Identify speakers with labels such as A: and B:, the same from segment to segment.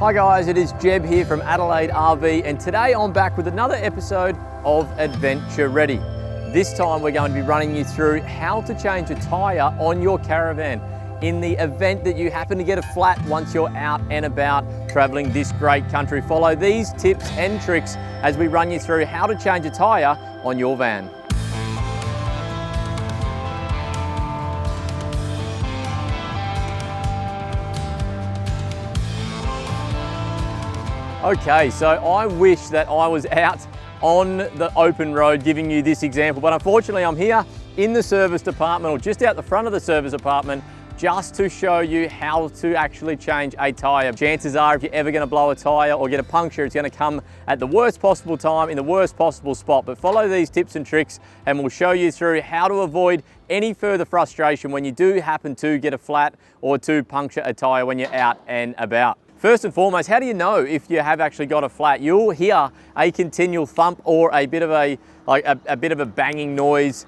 A: Hi guys, it is Jeb here from Adelaide RV, and today I'm back with another episode of Adventure Ready. This time we're going to be running you through how to change a tyre on your caravan in the event that you happen to get a flat once you're out and about travelling this great country. Follow these tips and tricks as we run you through how to change a tyre on your van. Okay, so I wish that I was out on the open road giving you this example, but unfortunately I'm here in the service department, or just out the front of the service department, just to show you how to actually change a tyre. Chances are, if you're ever going to blow a tyre or get a puncture, it's going to come at the worst possible time in the worst possible spot. But follow these tips and tricks and we'll show you through how to avoid any further frustration when you do happen to get a flat or to puncture a tyre when you're out and about. First and foremost, how do you know if you have actually got a flat? You'll hear a continual thump or a bit of a banging noise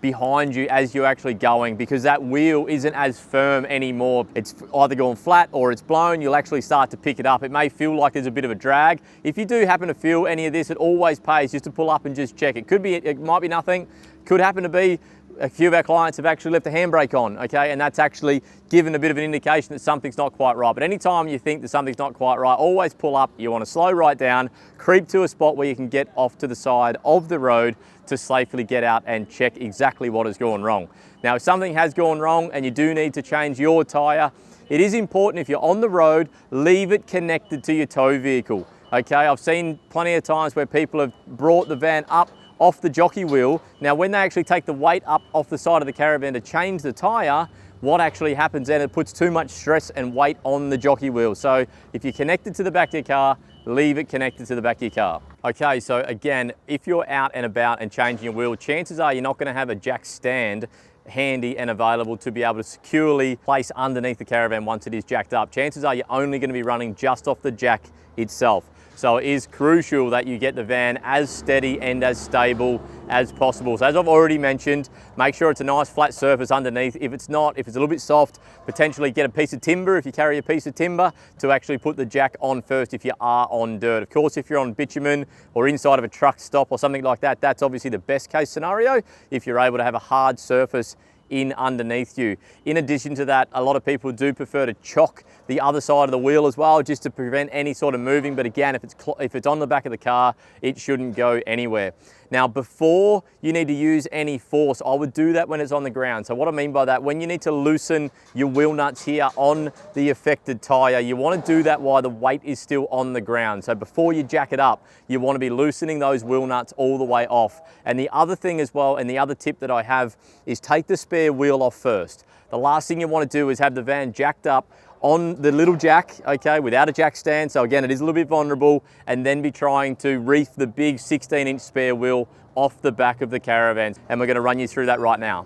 A: behind you as you're actually going, because that wheel isn't as firm anymore. It's either gone flat or it's blown. You'll actually start to pick it up. It may feel like there's a bit of a drag. If you do happen to feel any of this, it always pays just to pull up and just check. It might be nothing. Could happen to be a few of our clients have actually left the handbrake on, okay? And that's actually given a bit of an indication that something's not quite right. But anytime you think that something's not quite right, always pull up. You want to slow right down, creep to a spot where you can get off to the side of the road to safely get out and check exactly what has gone wrong. Now, if something has gone wrong and you do need to change your tyre, it is important, if you're on the road, leave it connected to your tow vehicle, okay? I've seen plenty of times where people have brought the van up off the jockey wheel. Now, when they actually take the weight up off the side of the caravan to change the tyre, what actually happens then, it puts too much stress and weight on the jockey wheel. So if you're connected to the back of your car, leave it connected to the back of your car. Okay, so again, if you're out and about and changing your wheel, chances are you're not going to have a jack stand handy and available to be able to securely place underneath the caravan once it is jacked up. Chances are you're only going to be running just off the jack itself. So it is crucial that you get the van as steady and as stable as possible. So as I've already mentioned, make sure it's a nice flat surface underneath. If it's not, if it's a little bit soft, potentially get a piece of timber, if you carry a piece of timber, to actually put the jack on first if you are on dirt. Of course, if you're on bitumen or inside of a truck stop or something like that, that's obviously the best case scenario if you're able to have a hard surface in underneath you. In addition to that, a lot of people do prefer to chock the other side of the wheel as well, just to prevent any sort of moving. But again, if it's on the back of the car, it shouldn't go anywhere. Now, before you need to use any force, I would do that when it's on the ground. So what I mean by that, when you need to loosen your wheel nuts here on the affected tyre, you want to do that while the weight is still on the ground. So before you jack it up, you want to be loosening those wheel nuts all the way off. And the other thing as well, and the other tip that I have, is take the spare wheel off first. The last thing you want to do is have the van jacked up on the little jack, okay, without a jack stand. So again, it is a little bit vulnerable, and then be trying to reef the big 16-inch spare wheel off the back of the caravan. And we're going to run you through that right now.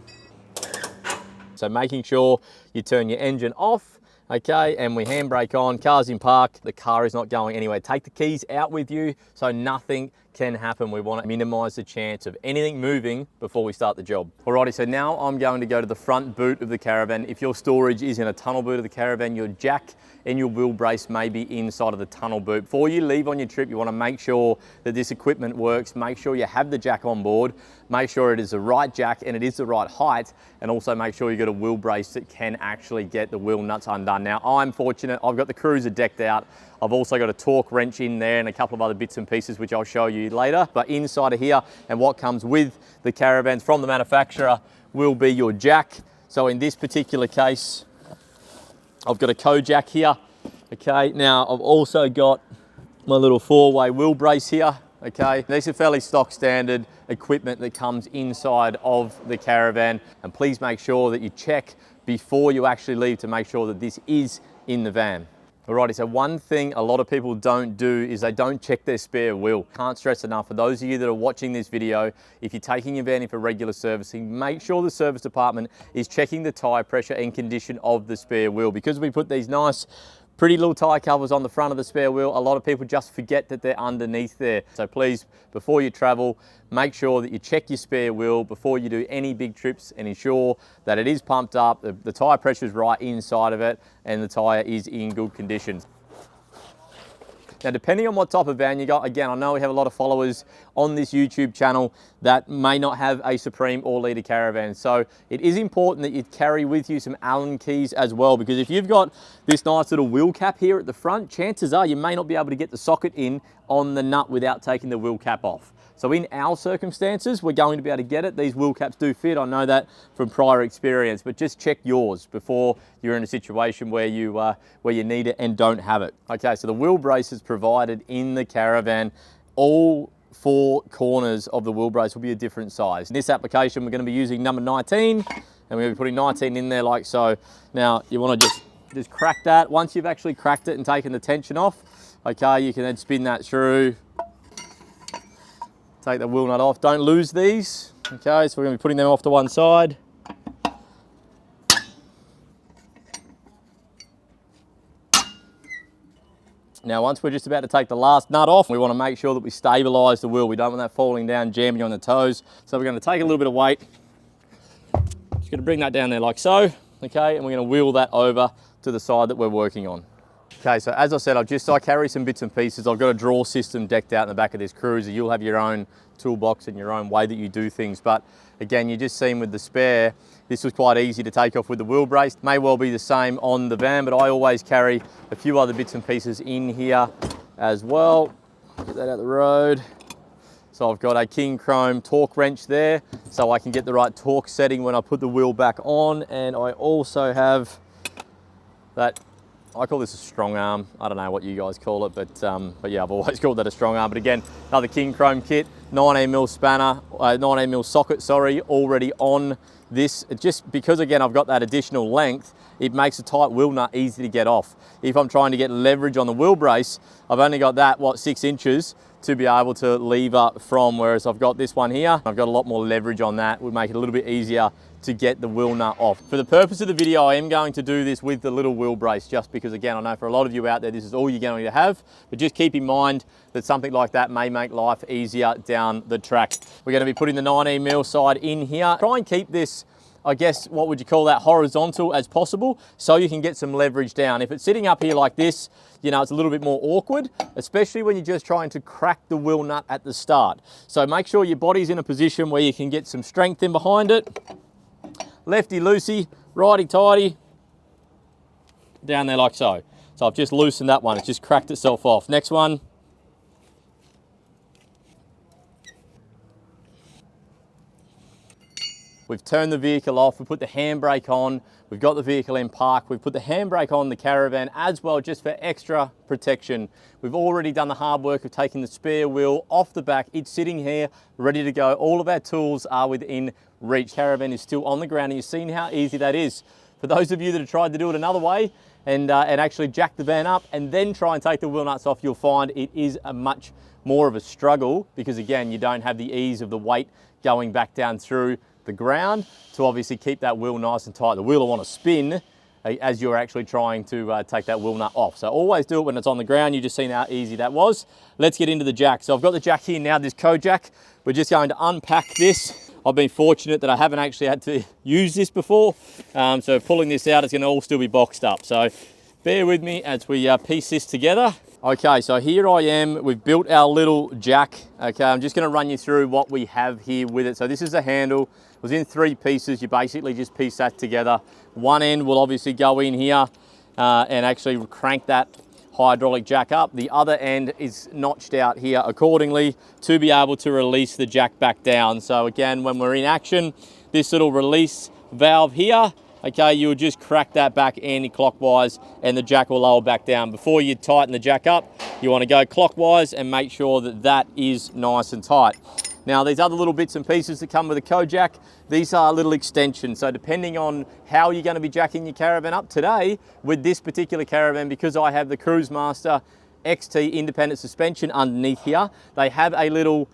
A: So making sure you turn your engine off, okay, and we handbrake on, car's in park, the car is not going anywhere. Take the keys out with you so nothing can happen. We want to minimize the chance of anything moving before we start the job. Alrighty, so now I'm going to go to the front boot of the caravan. If your storage is in a tunnel boot of the caravan, your jack and your wheel brace may be inside of the tunnel boot. Before you leave on your trip, you want to make sure that this equipment works. Make sure you have the jack on board. Make sure it is the right jack and it is the right height, and also make sure you've got a wheel brace that can actually get the wheel nuts undone. Now, I'm fortunate, I've got the Cruiser decked out. I've also got a torque wrench in there and a couple of other bits and pieces which I'll show you later. But inside of here, and what comes with the caravans from the manufacturer, will be your jack. So in this particular case, I've got a co-jack here. Okay, now I've also got my little 4-way wheel brace here. Okay, these are fairly stock standard equipment that comes inside of the caravan. And please make sure that you check before you actually leave to make sure that this is in the van. Alrighty, so one thing a lot of people don't do is they don't check their spare wheel. Can't stress enough, for those of you that are watching this video, if you're taking your van in for regular servicing, make sure the service department is checking the tyre pressure and condition of the spare wheel. Because we put these nice pretty little tyre covers on the front of the spare wheel, a lot of people just forget that they're underneath there. So please, before you travel, make sure that you check your spare wheel before you do any big trips and ensure that it is pumped up, the tyre pressure is right inside of it, and the tyre is in good condition. Now, depending on what type of van you got, again, I know we have a lot of followers on this YouTube channel that may not have a Supreme or Leader caravan. So it is important that you carry with you some Allen keys as well, because if you've got this nice little wheel cap here at the front, chances are you may not be able to get the socket in on the nut without taking the wheel cap off. So in our circumstances, we're going to be able to get it. These wheel caps do fit. I know that from prior experience, but just check yours before you're in a situation where you need it and don't have it. Okay, so the wheel brace is provided in the caravan. All 4 corners of the wheel brace will be a different size. In this application, we're going to be using number 19, and we're going to be putting 19 in there like so. Now, you want to just crack that. Once you've actually cracked it and taken the tension off, okay, you can then spin that through. Take the wheel nut off. Don't lose these. Okay, so we're going to be putting them off to one side. Now, once we're just about to take the last nut off, we want to make sure that we stabilize the wheel. We don't want that falling down, jamming on the toes. So we're going to take a little bit of weight. Just going to bring that down there like so. Okay, and we're going to wheel that over to the side that we're working on. Okay, so as I said, I carry some bits and pieces. I've got a drawer system decked out in the back of this cruiser. You'll have your own toolbox and your own way that you do things. But again, you just seen with the spare, this was quite easy to take off with the wheel brace. May well be the same on the van, but I always carry a few other bits and pieces in here as well. Get that out the road. So I've got a king chrome torque wrench there, so I can get the right torque setting when I put the wheel back on. And I also have that, I call this a strong arm. I don't know what you guys call it, but yeah, I've always called that a strong arm. But again, another king chrome kit, 19mm spanner, 19mm socket, sorry, already on this. Just because, again, I've got that additional length, it makes a tight wheel nut easy to get off. If I'm trying to get leverage on the wheel brace, I've only got that, 6 inches to be able to lever from, whereas I've got this one here, I've got a lot more leverage on that. Would make it a little bit easier to get the wheel nut off. For the purpose of the video, I am going to do this with the little wheel brace, just because, again, I know for a lot of you out there, this is all you're going to have, but just keep in mind that something like that may make life easier down the track. We're going to be putting the 19mm side in here. Try and keep this, I guess, what would you call that, horizontal as possible, so you can get some leverage down. If it's sitting up here like this, you know, it's a little bit more awkward, especially when you're just trying to crack the wheel nut at the start. So make sure your body's in a position where you can get some strength in behind it. Lefty loosey, righty tighty, down there like so. So I've just loosened that one, it's just cracked itself off. Next one. We've turned the vehicle off, we put the handbrake on, we've got the vehicle in park, we've put the handbrake on the caravan as well, just for extra protection. We've already done the hard work of taking the spare wheel off the back. It's sitting here, ready to go. All of our tools are within reach. Caravan is still on the ground, and you've seen how easy that is. For those of you that have tried to do it another way and actually jack the van up and then try and take the wheel nuts off, you'll find it is a much more of a struggle, because again, you don't have the ease of the weight going back down through the ground to obviously keep that wheel nice and tight. The wheel will want to spin as you're actually trying to take that wheel nut off. So always do it when it's on the ground. You just seen how easy that was. Let's get into the jack. So I've got the jack here now, this co-jack. We're just going to unpack this. I've been fortunate that I haven't actually had to use this before. So pulling this out, it's going to all still be boxed up. So bear with me as we piece this together. Okay, so here I am. We've built our little jack. Okay, I'm just going to run you through what we have here with it. So this is the handle. It was in 3 pieces. You basically just piece that together. One end will obviously go in here and actually crank that hydraulic jack up. The other end is notched out here accordingly to be able to release the jack back down. So again, when we're in action, this little release valve here, okay, you'll just crack that back anti-clockwise and the jack will lower back down. Before you tighten the jack up, you want to go clockwise and make sure that that is nice and tight. Now, these other little bits and pieces that come with a co-jack, these are little extensions. So depending on how you're going to be jacking your caravan up today, with this particular caravan, because I have the Cruise Master XT independent suspension underneath here, they have a little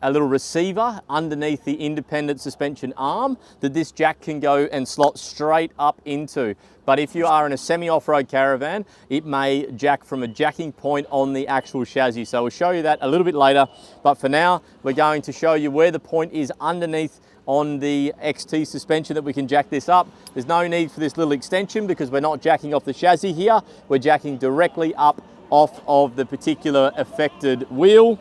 A: receiver underneath the independent suspension arm that this jack can go and slot straight up into. But if you are in a semi-off-road caravan, it may jack from a jacking point on the actual chassis. So we'll show you that a little bit later. But for now, we're going to show you where the point is underneath on the XT suspension that we can jack this up. There's no need for this little extension because we're not jacking off the chassis here. We're jacking directly up off of the particular affected wheel.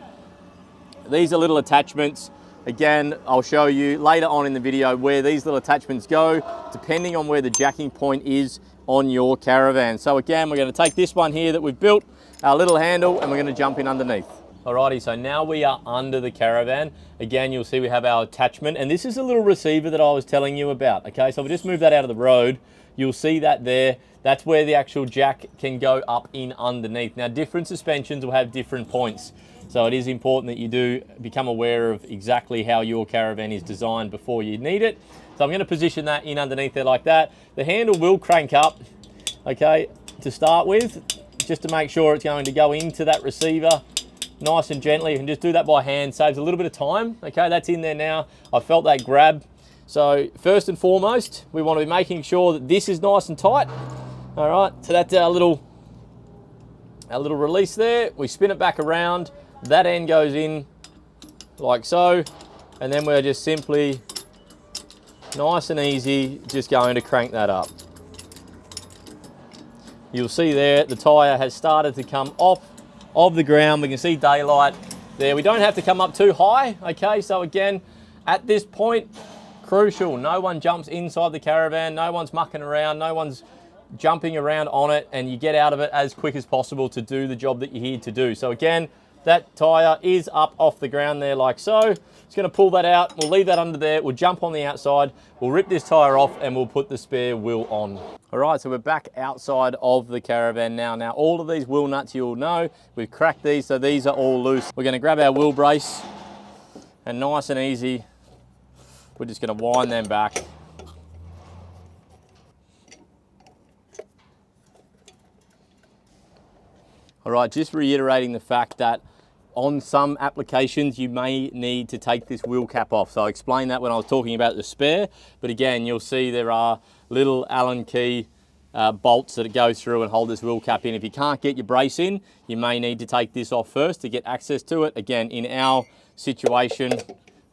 A: These are little attachments. Again, I'll show you later on in the video where these little attachments go, depending on where the jacking point is on your caravan. So again, we're going to take this one here that we've built, our little handle, and we're going to jump in underneath. Alrighty, so now we are under the caravan. Again, you'll see we have our attachment, and this is a little receiver that I was telling you about. Okay, so we'll just move that out of the road. You'll see that there. That's where the actual jack can go up in underneath. Now, different suspensions will have different points. So it is important that you do become aware of exactly how your caravan is designed before you need it. So I'm going to position that in underneath there like that. The handle will crank up, okay, to start with, just to make sure it's going to go into that receiver nice and gently. You can just do that by hand, saves a little bit of time. Okay, that's in there now. I felt that grab. So first and foremost, we want to be making sure that this is nice and tight. All right, so that's our little release there. We spin it back around. That end goes in like so, and then we're just simply, nice and easy, just going to crank that up. You'll see there, the tyre has started to come off of the ground. We can see daylight there. We don't have to come up too high, okay? So again, at this point, crucial, no one jumps inside the caravan, no one's mucking around, no one's jumping around on it, and you get out of it as quick as possible to do the job that you're here to do. So again, that tyre is up off the ground there like so. Just going to pull that out. We'll leave that under there. We'll jump on the outside. We'll rip this tyre off and we'll put the spare wheel on. All right, so we're back outside of the caravan now. Now, all of these wheel nuts, you'll know, we've cracked these, so these are all loose. We're going to grab our wheel brace and nice and easy, we're just going to wind them back. All right, just reiterating the fact that on some applications, you may need to take this wheel cap off. So I explained that when I was talking about the spare, but again, you'll see there are little Allen key bolts that it goes through and hold this wheel cap in. If you can't get your brace in, you may need to take this off first to get access to it. Again, in our situation,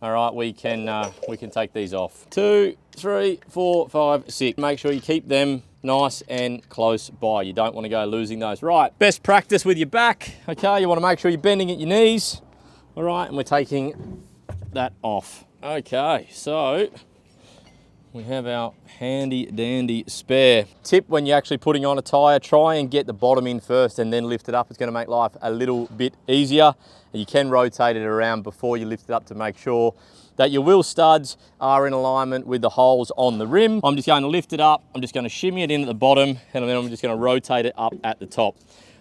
A: all right, we can take these off. 2, 3, 4, 5, 6. Make sure you keep them nice and close by. You don't want to go losing those. Right, best practice with your back. Okay, you want to make sure you're bending at your knees. All right, and we're taking that off. Okay, so we have our handy dandy spare. Tip when you're actually putting on a tyre, try and get the bottom in first and then lift it up. It's going to make life a little bit easier. You can rotate it around before you lift it up to make sure that your wheel studs are in alignment with the holes on the rim. I'm just going to lift it up. I'm just going to shimmy it in at the bottom, and then I'm just going to rotate it up at the top.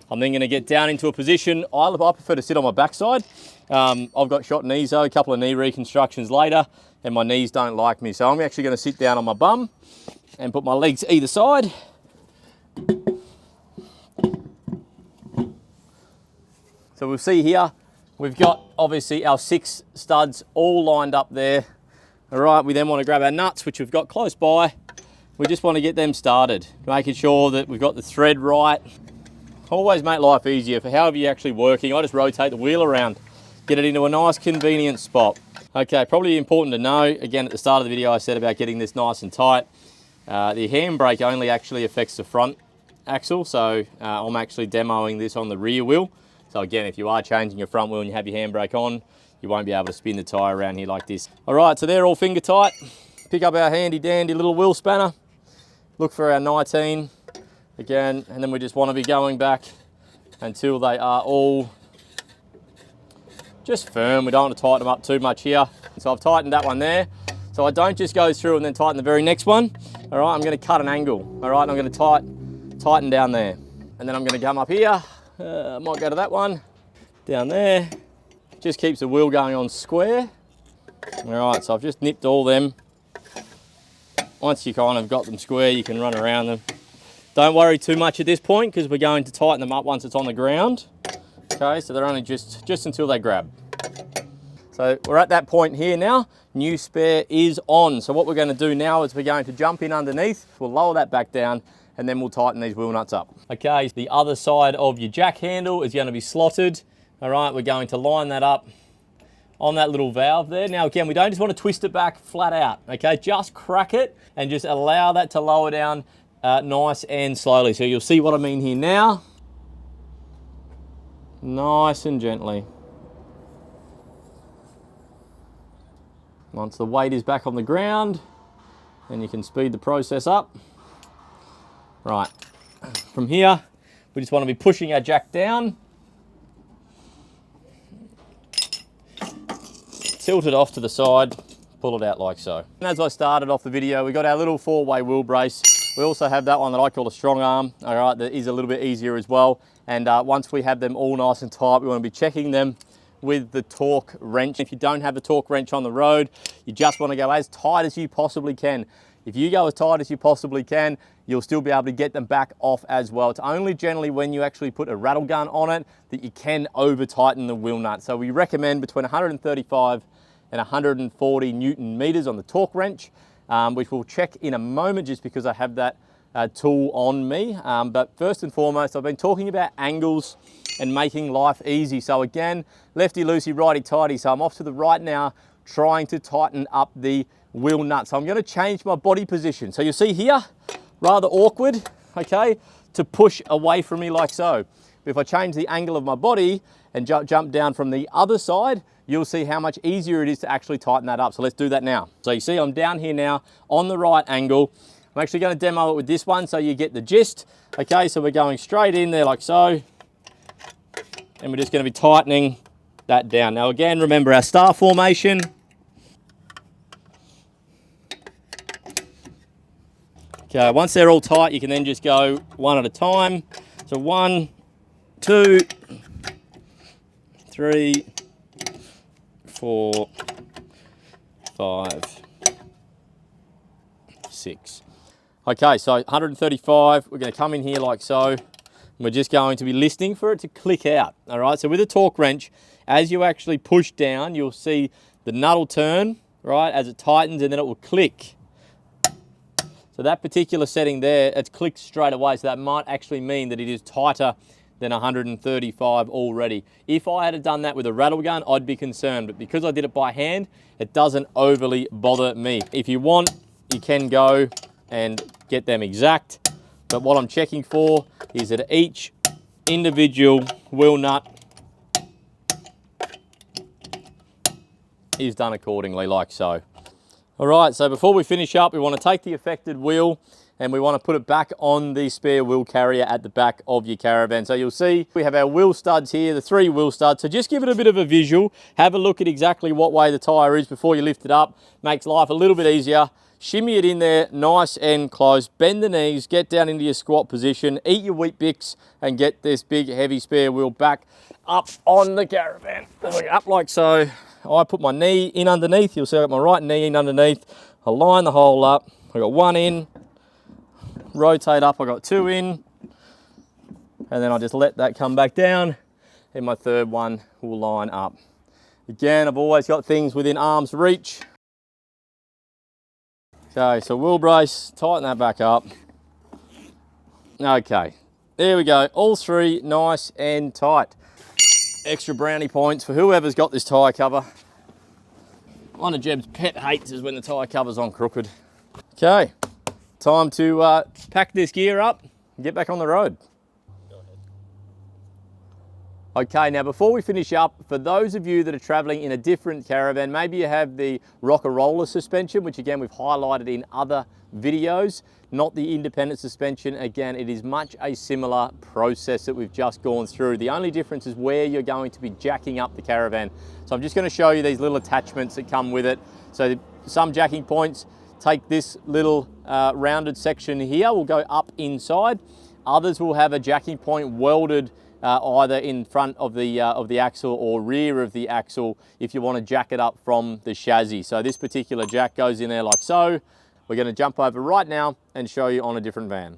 A: I'm then going to get down into a position. I prefer to sit on my backside. I've got shot knees though, a couple of knee reconstructions later, and my knees don't like me. So I'm actually going to sit down on my bum and put my legs either side. So we'll see here, we've got obviously our 6 studs all lined up there. All right, we then want to grab our nuts, which we've got close by. We just want to get them started, making sure that we've got the thread right. Always make life easier for however you're actually working. I just rotate the wheel around, get it into a nice convenient spot. Okay, probably important to know, again at the start of the video I said about getting this nice and tight. The handbrake only actually affects the front axle, so I'm actually demoing this on the rear wheel. So again, if you are changing your front wheel and you have your handbrake on, you won't be able to spin the tyre around here like this. All right, so they're all finger tight. Pick up our handy dandy little wheel spanner. Look for our 19 again, and then we just want to be going back until they are all just firm. We don't want to tighten them up too much here. So I've tightened that one there. So I don't just go through and then tighten the very next one. All right, I'm going to cut an angle. All right, and I'm going to tighten down there. And then I'm going to come up here. I might go to that one, down there. Just keeps the wheel going on square. All right, so I've just nipped all them. Once you kind of got them square, you can run around them. Don't worry too much at this point because we're going to tighten them up once it's on the ground. Okay, so they're only just until they grab. So we're at that point here now. New spare is on. So what we're going to do now is we're going to jump in underneath. We'll lower that back down and then we'll tighten these wheel nuts up. Okay, the other side of your jack handle is going to be slotted. All right, we're going to line that up on that little valve there. Now again, we don't just want to twist it back flat out, okay? Just crack it and just allow that to lower down nice and slowly. So you'll see what I mean here now. nice and gently. Once the weight is back on the ground, then you can speed the process up. Right, from here, we just want to be pushing our jack down. Tilt it off to the side, pull it out like so. And as I started off the video, we got our little 4-way wheel brace. We also have that one that I call a strong arm, all right, that is a little bit easier as well. And once we have them all nice and tight, we want to be checking them with the torque wrench. If you don't have the torque wrench on the road, you just want to go as tight as you possibly can. If you go as tight as you possibly can, you'll still be able to get them back off as well. It's only generally when you actually put a rattle gun on it that you can over tighten the wheel nut. So we recommend between 135 and 140 Newton meters on the torque wrench, which we'll check in a moment just because I have that tool on me. But first and foremost, I've been talking about angles and making life easy. So again, lefty loosey, righty tighty. So I'm off to the right now, trying to tighten up the wheel nut. So I'm going to change my body position. So you'll see here, rather awkward, okay, to push away from me like so. But if I change the angle of my body and jump down from the other side, you'll see how much easier it is to actually tighten that up. So let's do that now. So you see I'm down here now on the right angle. I'm actually going to demo it with this one so you get the gist. Okay, so we're going straight in there like so. And we're just going to be tightening that down. Now again, remember our star formation. Okay, once they're all tight, you can then just go one at a time. So 1, 2, 3, 4, 5, 6. Okay, so 135, we're going to come in here like so. And we're just going to be listening for it to click out. All right, so with a torque wrench, as you actually push down, you'll see the nut will turn, right, as it tightens, and then it will click. So that particular setting there, it's clicked straight away. So that might actually mean that it is tighter than 135 already. If I had done that with a rattle gun, I'd be concerned. But because I did it by hand, it doesn't overly bother me. If you want, you can go and get them exact. But what I'm checking for is that each individual wheel nut is done accordingly, like so. All right, so before we finish up, we want to take the affected wheel and we want to put it back on the spare wheel carrier at the back of your caravan. So you'll see we have our wheel studs here, the 3 wheel studs. So just give it a bit of a visual. Have a look at exactly what way the tyre is before you lift it up. Makes life a little bit easier. Shimmy it in there nice and close. Bend the knees, get down into your squat position, eat your Wheat Bix and get this big heavy spare wheel back up on the caravan. Up like so. I put my knee in underneath. You'll see I got my right knee in underneath. I line the hole up. I got 1 in. Rotate up. I got 2 in. And then I just let that come back down. And my 3rd one will line up. Again, I've always got things within arm's reach. Okay, so wheel brace, tighten that back up. Okay, there we go. All 3 nice and tight. Extra brownie points for whoever's got this tyre cover. One of Jeb's pet hates is when the tyre cover's on crooked. Okay, time to pack this gear up and get back on the road. Okay, now before we finish up, for those of you that are traveling in a different caravan, maybe you have the rocker roller suspension, which again we've highlighted in other videos, not the independent suspension. Again, it is much a similar process that we've just gone through. The only difference is where you're going to be jacking up the caravan. So I'm just going to show you these little attachments that come with it. So some jacking points take this little rounded section here, will go up inside. Others will have a jacking point welded either in front of the axle or rear of the axle if you want to jack it up from the chassis. So this particular jack goes in there like so. We're going to jump over right now and show you on a different van.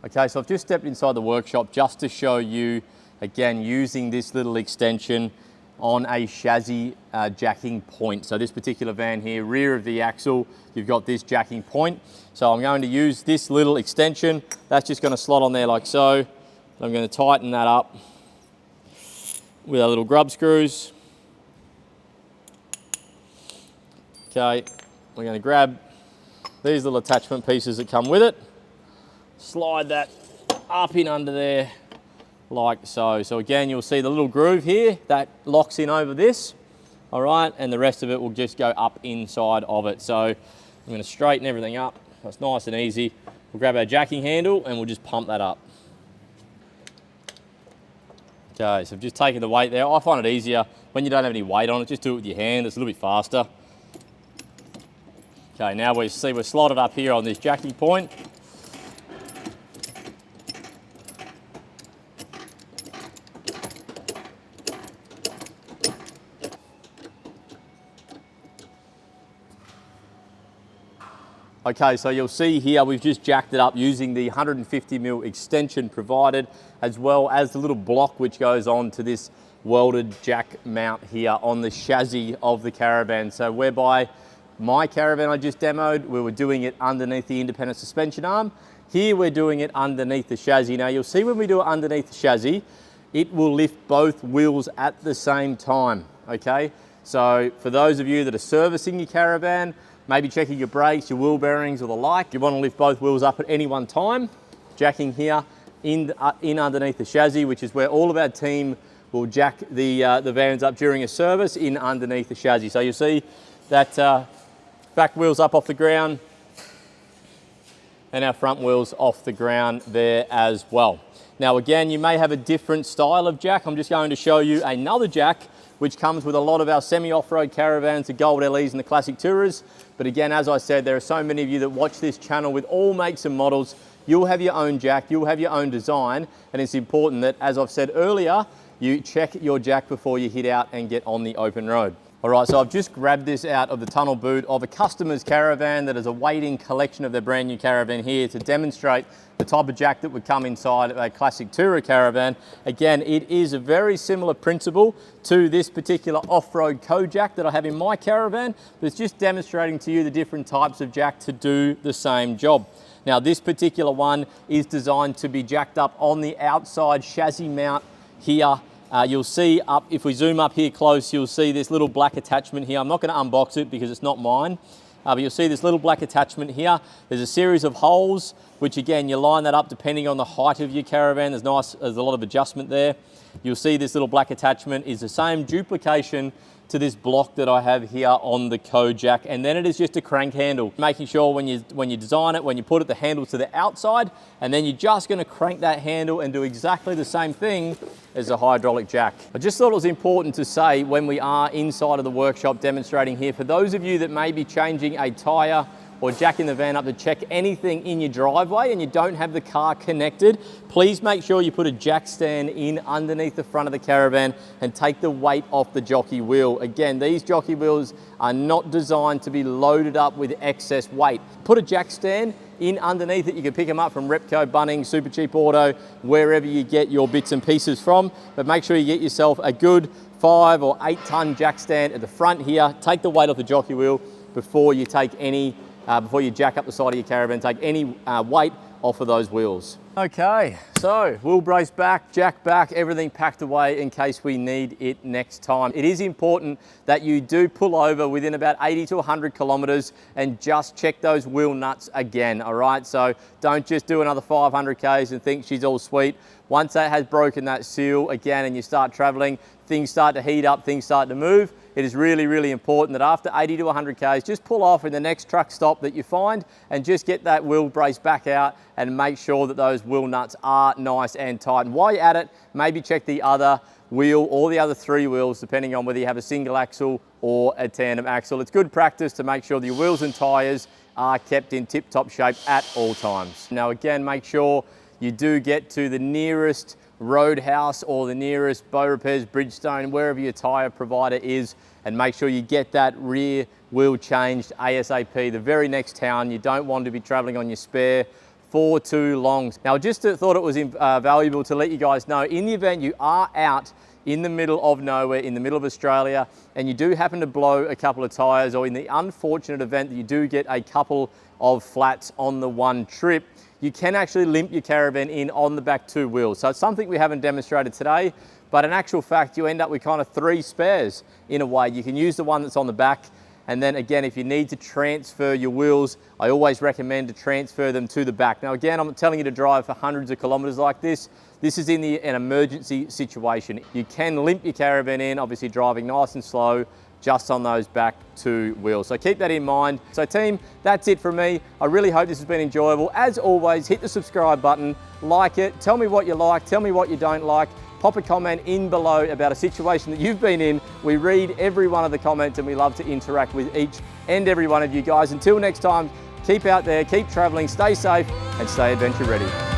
A: Okay, so I've just stepped inside the workshop just to show you, again, using this little extension on a chassis jacking point. So this particular van here, rear of the axle, you've got this jacking point. So I'm going to use this little extension. That's just going to slot on there like so. I'm going to tighten that up with our little grub screws. Okay, we're going to grab these little attachment pieces that come with it, slide that up in under there like so. So again, you'll see the little groove here that locks in over this, all right, and the rest of it will just go up inside of it. So I'm going to straighten everything up. That's nice and easy. We'll grab our jacking handle and we'll just pump that up. Okay, so I've just taken the weight there. I find it easier when you don't have any weight on it, just do it with your hand. It's a little bit faster. Okay, now we see we're slotted up here on this jacking point. Okay, so you'll see here we've just jacked it up using the 150mm extension provided, as well as the little block which goes on to this welded jack mount here on the chassis of the Caravan. So whereby my Caravan I just demoed, we were doing it underneath the independent suspension arm. Here we're doing it underneath the chassis. Now you'll see when we do it underneath the chassis, it will lift both wheels at the same time, okay? So for those of you that are servicing your Caravan, maybe checking your brakes, your wheel bearings or the like, you want to lift both wheels up at any one time. Jacking here in underneath the chassis, which is where all of our team will jack the vans up during a service in underneath the chassis. So you'll see that back wheels up off the ground and our front wheels off the ground there as well. Now again, you may have a different style of jack. I'm just going to show you another jack which comes with a lot of our semi-off-road Caravans, the Gold LEs and the Classic Tourers. But again, as I said, there are so many of you that watch this channel with all makes and models. You'll have your own jack, you'll have your own design, and it's important that, as I've said earlier, you check your jack before you hit out and get on the open road. All right, so I've just grabbed this out of the tunnel boot of a customer's Caravan that is awaiting collection of their brand new Caravan here to demonstrate the type of jack that would come inside of a Classic Tourer Caravan. Again, it is a very similar principle to this particular off-road co-jack that I have in my Caravan, but it's just demonstrating to you the different types of jack to do the same job. Now, this particular one is designed to be jacked up on the outside chassis mount here. You'll see up, if we zoom up here close, you'll see this little black attachment here. I'm not going to unbox it because it's not mine, but you'll see this little black attachment here. There's a series of holes, which again, you line that up depending on the height of your Caravan. There's a lot of adjustment there. You'll see this little black attachment is the same duplication to this block that I have here on the co-jack, and then it is just a crank handle, making sure when you design it, when you put it, the handle to the outside, and then you're just going to crank that handle and do exactly the same thing as a hydraulic jack. I just thought it was important to say when we are inside of the workshop demonstrating here, for those of you that may be changing a tyre or jacking the van up to check anything in your driveway and you don't have the car connected, please make sure you put a jack stand in underneath the front of the Caravan and take the weight off the jockey wheel. Again, these jockey wheels are not designed to be loaded up with excess weight. Put a jack stand in underneath it. You can pick them up from Repco, Bunnings, Super Cheap Auto, wherever you get your bits and pieces from, but make sure you get yourself a good 5 or 8 ton jack stand at the front here. Take the weight off the jockey wheel before you take any before you jack up the side of your Caravan, take any weight off of those wheels. Okay, so wheel brace back, jack back, everything packed away in case we need it next time. It is important that you do pull over within about 80 to 100 kilometers and just check those wheel nuts again, all right? So don't just do another 500 Ks and think she's all sweet. Once that has broken that seal again and you start traveling, things start to heat up, things start to move. It is really, really important that after 80 to 100 Ks, just pull off in the next truck stop that you find and just get that wheel brace back out and make sure that those wheel nuts are nice and tight. And while you're at it, maybe check the other wheel or the other 3 wheels, depending on whether you have a single axle or a tandem axle. It's good practice to make sure that your wheels and tires are kept in tip-top shape at all times. Now again, make sure you do get to the nearest roadhouse or the nearest Bow Repairs, Bridgestone, wherever your tyre provider is, and make sure you get that rear wheel changed ASAP. The very next town, you don't want to be traveling on your spare for too long. Now, just thought it was valuable to let you guys know, in the event you are out in the middle of nowhere, in the middle of Australia, and you do happen to blow a couple of tyres, or in the unfortunate event that you do get a couple of flats on the one trip, you can actually limp your Caravan in on the back 2 wheels. So it's something we haven't demonstrated today, but in actual fact, you end up with kind of 3 spares in a way. You can use the one that's on the back And then again, if you need to transfer your wheels, I always recommend to transfer them to the back. Now again, I'm not telling you to drive for hundreds of kilometers like this. This is in an emergency situation. You can limp your caravan in, obviously driving nice and slow, just on those back two wheels. So keep that in mind. So team, that's it from me. I really hope this has been enjoyable. As always, hit the subscribe button, like it, tell me what you like, tell me what you don't like. Pop a comment in below about a situation that you've been in. We read every one of the comments and we love to interact with each and every one of you guys. Until next time, keep out there, keep traveling, stay safe and stay adventure ready.